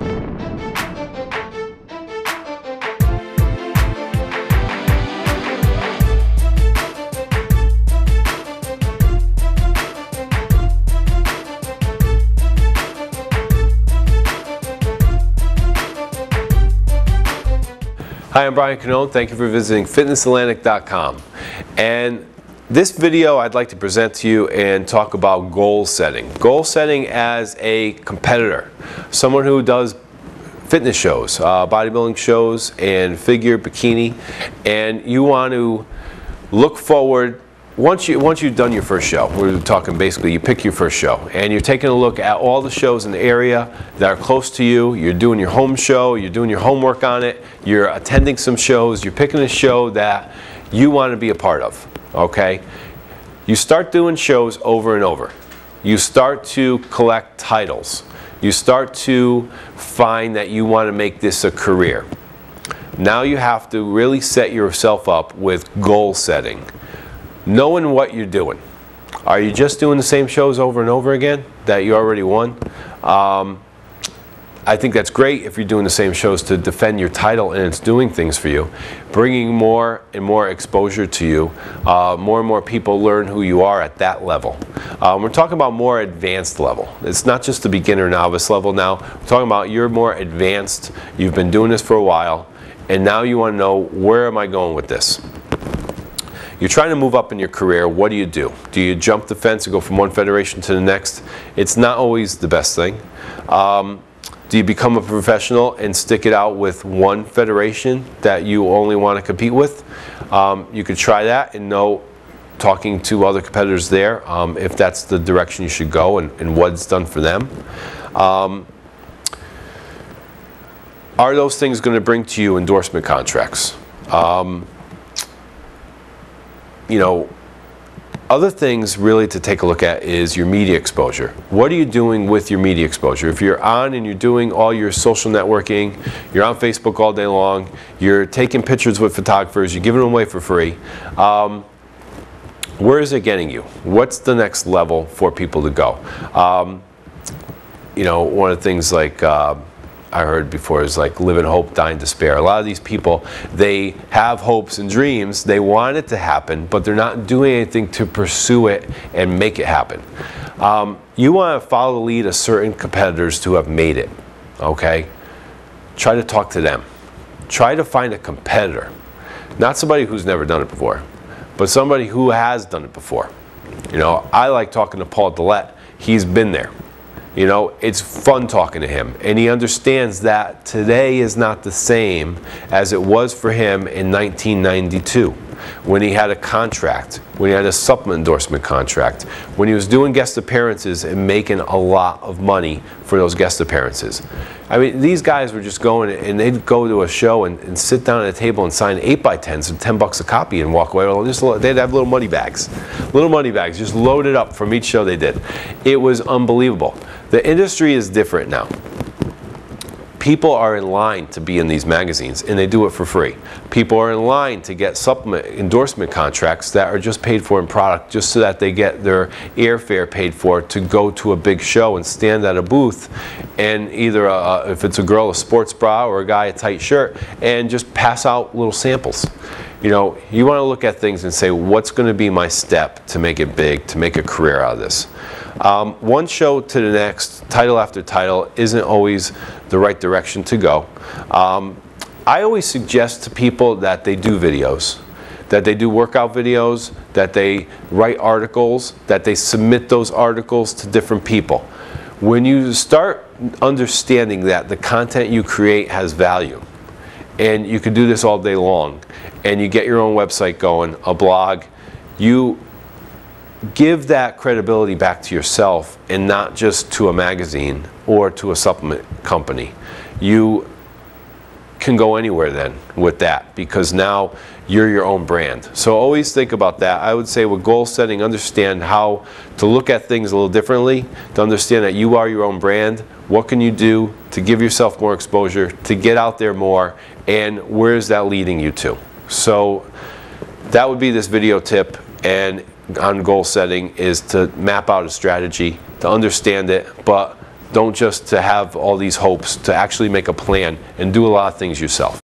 Hi, I'm Brian Cannone. Thank you for visiting fitnessatlantic.com. And this video I'd like to present to you and talk about goal setting. Goal setting as a competitor, someone who does fitness shows, bodybuilding shows and figure bikini, and you want to look forward. Once you've done your first show, we're talking basically you pick your first show, and you're taking a look at all the shows in the area that are close to you. You're doing your home show, you're doing your homework on it, you're attending some shows, you're picking a show that you want to be a part of, okay? You start doing shows over and over. You start to collect titles. You start to find that you want to make this a career. Now you have to really set yourself up with goal setting. Knowing what you're doing. Are you just doing the same shows over and over again that you already won? I think that's great if you're doing the same shows to defend your title and it's doing things for you. Bringing more and more exposure to you. More and more people learn who you are at that level. We're talking about more advanced level. It's not just the beginner novice level now. We're talking about you're more advanced. You've been doing this for a while and now you want to know, where am I going with this? You're trying to move up in your career. What do? Do you jump the fence and go from one federation to the next? It's not always the best thing. Do you become a professional and stick it out with one federation that you only want to compete with? You could try that and know, talking to other competitors there, if that's the direction you should go and what's done for them. Are those things going to bring to you endorsement contracts? You know, other things really to take a look at is your media exposure. What are you doing with your media exposure? If you're on and you're doing all your social networking, you're on Facebook all day long, you're taking pictures with photographers, you're giving them away for free, where is it getting you? What's the next level for people to go? You know, one of the things like I heard before is like live in hope, die in despair. A lot of these people, they have hopes and dreams, they want it to happen, but they're not doing anything to pursue it and make it happen. You want to follow the lead of certain competitors who have made it, okay? Try to talk to them. Try to find a competitor. Not somebody who's never done it before, but somebody who has done it before. You know, I like talking to Paul Dillette. He's been there. You know, it's fun talking to him, and he understands that today is not the same as it was for him in 1992 when he had a contract, when he had a supplement endorsement contract, when he was doing guest appearances and making a lot of money for those guest appearances. I mean, these guys were just going and they'd go to a show and sit down at a table and sign 8x10s for $10 a copy and walk away. They'd have little money bags, just loaded up from each show they did. It was unbelievable. The industry is different now. People are in line to be in these magazines, and they do it for free. People are in line to get supplement endorsement contracts that are just paid for in product, just so that they get their airfare paid for to go to a big show and stand at a booth, and either if it's a girl, a sports bra, or a guy, a tight shirt, and just pass out little samples. You know, you want to look at things and say, what's going to be my step to make it big, to make a career out of this? One show to the next, title after title, isn't always the right direction to go. I always suggest to people that they do videos, that they do workout videos, that they write articles, that they submit those articles to different people. When you start understanding that the content you create has value, and you can do this all day long, and you get your own website going, a blog, you give that credibility back to yourself and not just to a magazine or to a supplement company. You can go anywhere then with that, because now you're your own brand. So always think about that. I would say with goal setting, understand how to look at things a little differently, to understand that you are your own brand. What can you do to give yourself more exposure, to get out there more, and where is that leading you to? So that would be this video tip, and on goal setting is to map out a strategy, to understand it, but Don't just to have all these hopes, to actually make a plan and do a lot of things yourself.